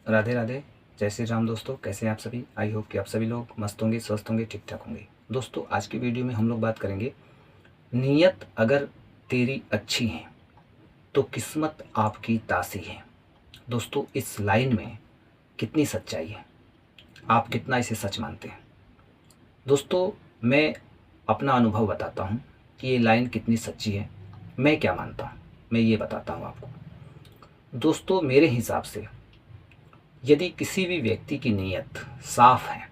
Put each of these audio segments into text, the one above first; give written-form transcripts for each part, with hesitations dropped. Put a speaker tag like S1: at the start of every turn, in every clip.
S1: राधे राधे। जय श्री राम दोस्तों, कैसे हैं आप सभी। आई होप कि आप सभी लोग मस्त होंगे, स्वस्थ होंगे, ठीक ठाक होंगे। दोस्तों आज की वीडियो में हम लोग बात करेंगे, नीयत अगर तेरी अच्छी है तो किस्मत आपकी तासी है। दोस्तों इस लाइन में कितनी सच्चाई है, आप कितना इसे सच मानते हैं। दोस्तों मैं अपना अनुभव बताता हूँ कि ये लाइन कितनी सच्ची है, मैं क्या मानता हूँ, मैं ये बताता हूँ आपको। दोस्तों मेरे हिसाब से यदि किसी भी व्यक्ति की नीयत साफ है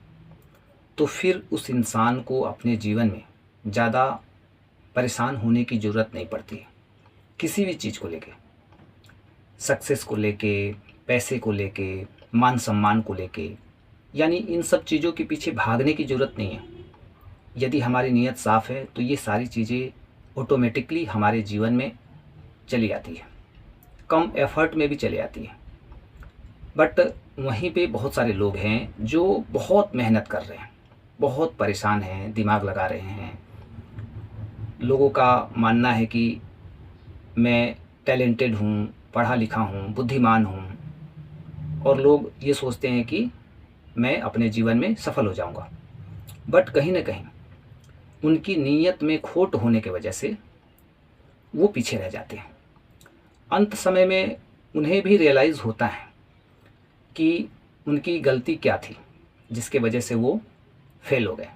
S1: तो फिर उस इंसान को अपने जीवन में ज़्यादा परेशान होने की ज़रूरत नहीं पड़ती है। किसी भी चीज़ को लेके, सक्सेस को लेके, पैसे को लेके, मान सम्मान को लेके, यानी इन सब चीज़ों के पीछे भागने की ज़रूरत नहीं है। यदि हमारी नीयत साफ़ है तो ये सारी चीज़ें ऑटोमेटिकली हमारे जीवन में चली आती है, कम एफर्ट में भी चली आती है। बट वहीं पे बहुत सारे लोग हैं जो बहुत मेहनत कर रहे हैं, बहुत परेशान हैं, दिमाग लगा रहे हैं। लोगों का मानना है कि मैं टैलेंटेड हूँ, पढ़ा लिखा हूँ, बुद्धिमान हूँ, और लोग ये सोचते हैं कि मैं अपने जीवन में सफल हो जाऊँगा। बट कहीं ना कहीं उनकी नीयत में खोट होने की वजह से वो पीछे रह जाते हैं। अंत समय में उन्हें भी रियलाइज़ होता है कि उनकी गलती क्या थी जिसके वजह से वो फेल हो गए।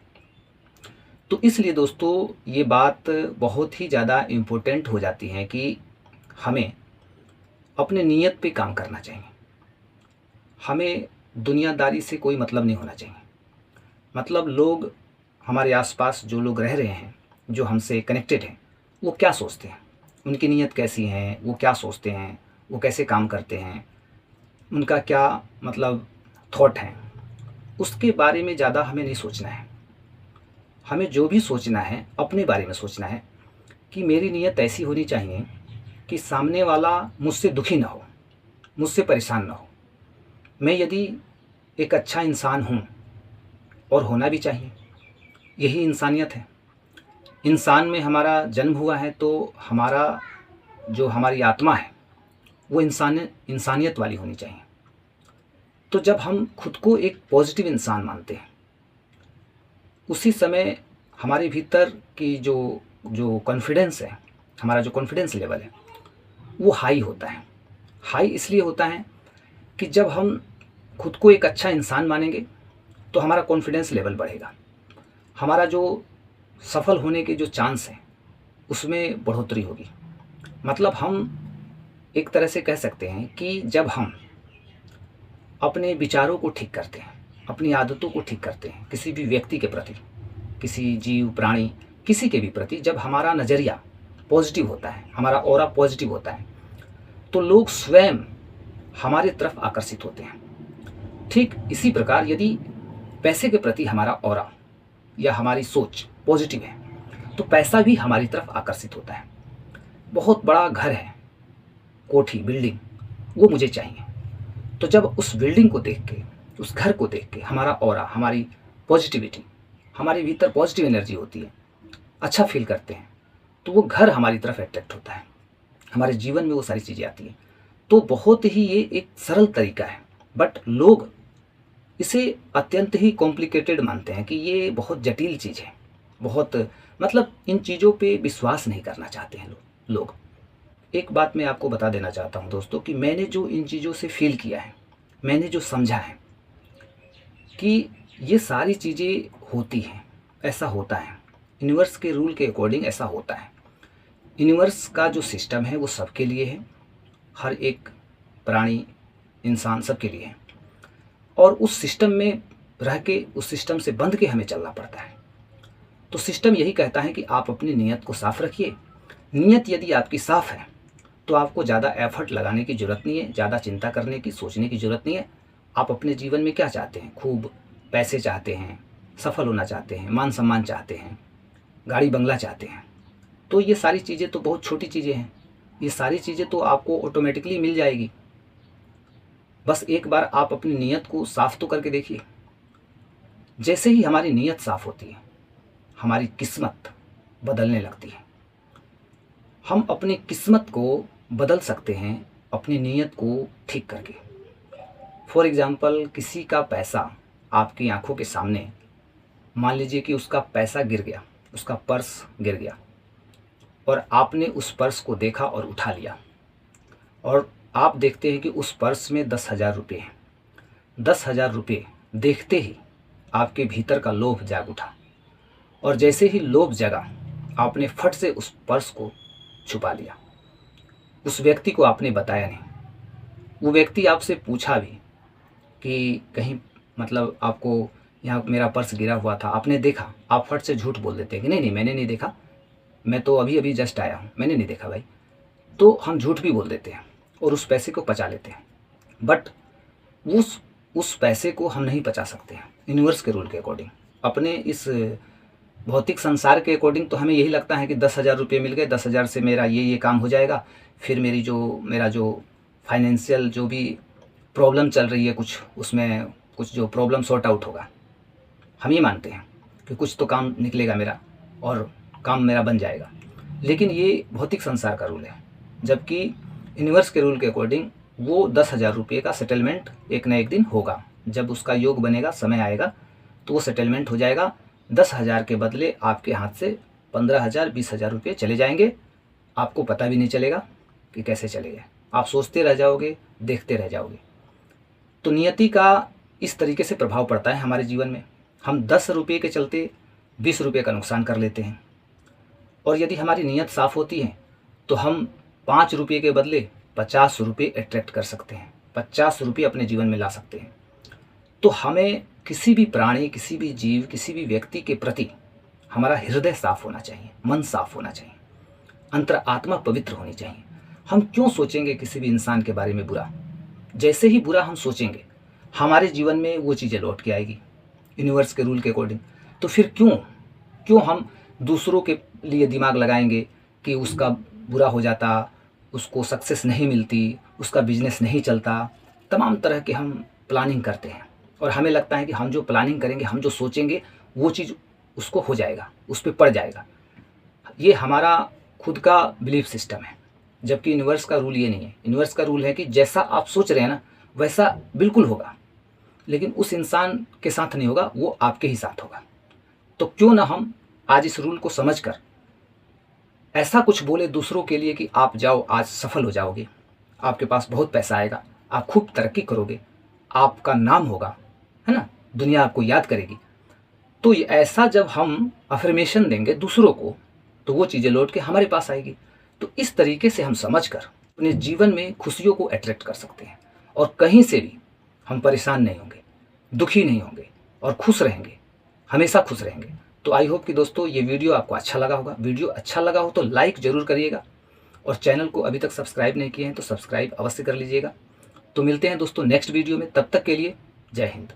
S1: तो इसलिए दोस्तों ये बात बहुत ही ज़्यादा इम्पोर्टेंट हो जाती है कि हमें अपने नीयत पे काम करना चाहिए। हमें दुनियादारी से कोई मतलब नहीं होना चाहिए। मतलब लोग, हमारे आसपास जो लोग रह रहे हैं, जो हमसे कनेक्टेड हैं, वो क्या सोचते हैं, उनकी नीयत कैसी है, वो क्या सोचते हैं, वो कैसे काम करते हैं, उनका क्या मतलब थॉट है, उसके बारे में ज़्यादा हमें नहीं सोचना है। हमें जो भी सोचना है अपने बारे में सोचना है कि मेरी नीयत ऐसी होनी चाहिए कि सामने वाला मुझसे दुखी ना हो, मुझसे परेशान ना हो। मैं यदि एक अच्छा इंसान हूँ, और होना भी चाहिए, यही इंसानियत है। इंसान में हमारा जन्म हुआ है तो हमारा जो हमारी आत्मा है वो इंसानियत वाली होनी चाहिए। तो जब हम खुद को एक पॉजिटिव इंसान मानते हैं, उसी समय हमारे भीतर की जो जो कॉन्फिडेंस है, हमारा जो कॉन्फिडेंस लेवल है वो हाई होता है। हाई इसलिए होता है कि जब हम खुद को एक अच्छा इंसान मानेंगे तो हमारा कॉन्फिडेंस लेवल बढ़ेगा, हमारा जो सफल होने के जो चांस हैं उसमें बढ़ोतरी होगी। मतलब हम एक तरह से कह सकते हैं कि जब हम अपने विचारों को ठीक करते हैं, अपनी आदतों को ठीक करते हैं, किसी भी व्यक्ति के प्रति, किसी जीव प्राणी, किसी के भी प्रति जब हमारा नज़रिया पॉजिटिव होता है, हमारा ऑरा पॉजिटिव होता है, तो लोग स्वयं हमारी तरफ आकर्षित होते हैं। ठीक इसी प्रकार यदि पैसे के प्रति हमारा ऑरा या हमारी सोच पॉजिटिव है तो पैसा भी हमारी तरफ आकर्षित होता है। बहुत बड़ा घर है, कोठी, बिल्डिंग, वो मुझे चाहिए। तो जब उस बिल्डिंग को देख के, उस घर को देख के हमारा ऑरा, हमारी पॉजिटिविटी, हमारे भीतर पॉजिटिव एनर्जी होती है, अच्छा फील करते हैं, तो वो घर हमारी तरफ अट्रैक्ट होता है, हमारे जीवन में वो सारी चीज़ें आती हैं। तो बहुत ही ये एक सरल तरीका है, बट लोग इसे अत्यंत ही कॉम्प्लिकेटेड मानते हैं कि ये बहुत जटिल चीज़ है, बहुत, मतलब इन चीज़ों पे विश्वास नहीं करना चाहते हैं लोग। एक बात मैं आपको बता देना चाहता हूँ दोस्तों कि मैंने जो इन चीज़ों से फील किया है, मैंने जो समझा है कि ये सारी चीज़ें होती हैं, ऐसा होता है, यूनिवर्स के रूल के अकॉर्डिंग ऐसा होता है। यूनिवर्स का जो सिस्टम है वो सबके लिए है, हर एक प्राणी, इंसान सबके लिए है, और उस सिस्टम में रह के, उस सिस्टम से बंध के हमें चलना पड़ता है। तो सिस्टम यही कहता है कि आप अपनी नीयत को साफ रखिए। नीयत यदि आपकी साफ है तो आपको ज़्यादा एफर्ट लगाने की ज़रूरत नहीं है, ज़्यादा चिंता करने की, सोचने की ज़रूरत नहीं है। आप अपने जीवन में क्या चाहते हैं, खूब पैसे चाहते हैं, सफल होना चाहते हैं, मान सम्मान चाहते हैं, गाड़ी बंगला चाहते हैं, तो ये सारी चीज़ें तो बहुत छोटी चीज़ें हैं, ये सारी चीज़ें तो आपको ऑटोमेटिकली मिल जाएगी। बस एक बार आप अपनी नीयत को साफ़ तो करके देखिए। जैसे ही हमारी नीयत साफ़ होती है, हमारी किस्मत बदलने लगती है। हम अपनी किस्मत को बदल सकते हैं अपनी नीयत को ठीक करके। फॉर एग्ज़ाम्पल किसी का पैसा आपकी आंखों के सामने, मान लीजिए कि उसका पैसा गिर गया, उसका पर्स गिर गया और आपने उस पर्स को देखा और उठा लिया और आप देखते हैं कि उस पर्स में 10,000 रुपये हैं। 10,000 रुपये देखते ही आपके भीतर का लोभ जाग उठा और जैसे ही लोभ जगा आपने फट से उस पर्स को छुपा लिया। उस व्यक्ति को आपने बताया नहीं। वो व्यक्ति आपसे पूछा भी कि कहीं मतलब आपको यहाँ मेरा पर्स गिरा हुआ था, आपने देखा, आप फट से झूठ बोल देते हैं कि नहीं नहीं मैंने नहीं देखा, मैं तो अभी अभी जस्ट आया हूँ, मैंने नहीं देखा भाई। तो हम झूठ भी बोल देते हैं और उस पैसे को पचा लेते हैं। बट उस पैसे को हम नहीं पचा सकते हैं यूनिवर्स के रूल के अकॉर्डिंग। अपने इस भौतिक संसार के अकॉर्डिंग तो हमें यही लगता है कि 10,000 रुपये मिल गए, 10,000 से मेरा ये काम हो जाएगा, फिर मेरा जो फाइनेंशियल जो भी प्रॉब्लम चल रही है कुछ, उसमें कुछ जो प्रॉब्लम सॉर्ट आउट होगा। हम ये मानते हैं कि कुछ तो काम निकलेगा मेरा और काम मेरा बन जाएगा। लेकिन ये भौतिक संसार का रूल है, जबकि यूनिवर्स के रूल के अकॉर्डिंग वो 10,000 रुपये का सेटलमेंट एक ना एक दिन होगा। जब उसका योग बनेगा, समय आएगा तो वो सेटलमेंट हो जाएगा। 10,000 के बदले आपके हाथ से 15,000 20,000 रुपये चले जाएंगे। आपको पता भी नहीं चलेगा कि कैसे चले गए। आप सोचते रह जाओगे, देखते रह जाओगे। तो नियति का इस तरीके से प्रभाव पड़ता है हमारे जीवन में। हम 10 रुपये के चलते 20 रुपये का नुकसान कर लेते हैं। और यदि हमारी नीयत साफ़ होती है तो हम 5 रुपये के बदले 50 रुपये अट्रैक्ट कर सकते हैं, 50 रुपये अपने जीवन में ला सकते हैं। तो हमें किसी भी प्राणी, किसी भी जीव, किसी भी व्यक्ति के प्रति हमारा हृदय साफ होना चाहिए, मन साफ होना चाहिए, अंतरात्मा पवित्र होनी चाहिए। हम क्यों सोचेंगे किसी भी इंसान के बारे में बुरा? जैसे ही बुरा हम सोचेंगे हमारे जीवन में वो चीज़ें लौट के आएगी यूनिवर्स के रूल के अकॉर्डिंग। तो फिर क्यों हम दूसरों के लिए दिमाग लगाएंगे कि उसका बुरा हो जाता, उसको सक्सेस नहीं मिलती, उसका बिजनेस नहीं चलता। तमाम तरह के हम प्लानिंग करते हैं और हमें लगता है कि हम जो प्लानिंग करेंगे, हम जो सोचेंगे वो चीज़ उसको हो जाएगा, उस पर पड़ जाएगा। ये हमारा खुद का बिलीफ सिस्टम है, जबकि यूनिवर्स का रूल ये नहीं है। यूनिवर्स का रूल है कि जैसा आप सोच रहे हैं ना वैसा बिल्कुल होगा, लेकिन उस इंसान के साथ नहीं होगा, वो आपके ही साथ होगा। तो क्यों ना हम आज इस रूल को समझकर ऐसा कुछ बोले दूसरों के लिए कि आप जाओ, आज सफल हो जाओगे, आपके पास बहुत पैसा आएगा, आप खूब तरक्की करोगे, आपका नाम होगा, है ना, दुनिया आपको याद करेगी। तो ये ऐसा जब हम अफर्मेशन देंगे दूसरों को तो वो चीज़ें लौट के हमारे पास आएगी। तो इस तरीके से हम समझकर अपने जीवन में खुशियों को अट्रैक्ट कर सकते हैं और कहीं से भी हम परेशान नहीं होंगे, दुखी नहीं होंगे और खुश रहेंगे, हमेशा खुश रहेंगे। तो आई होप कि दोस्तों ये वीडियो आपको अच्छा लगा होगा। वीडियो अच्छा लगा हो तो लाइक ज़रूर करिएगा और चैनल को अभी तक सब्सक्राइब नहीं किए हैं तो सब्सक्राइब अवश्य कर लीजिएगा। तो मिलते हैं दोस्तों नेक्स्ट वीडियो में, तब तक के लिए जय हिंद।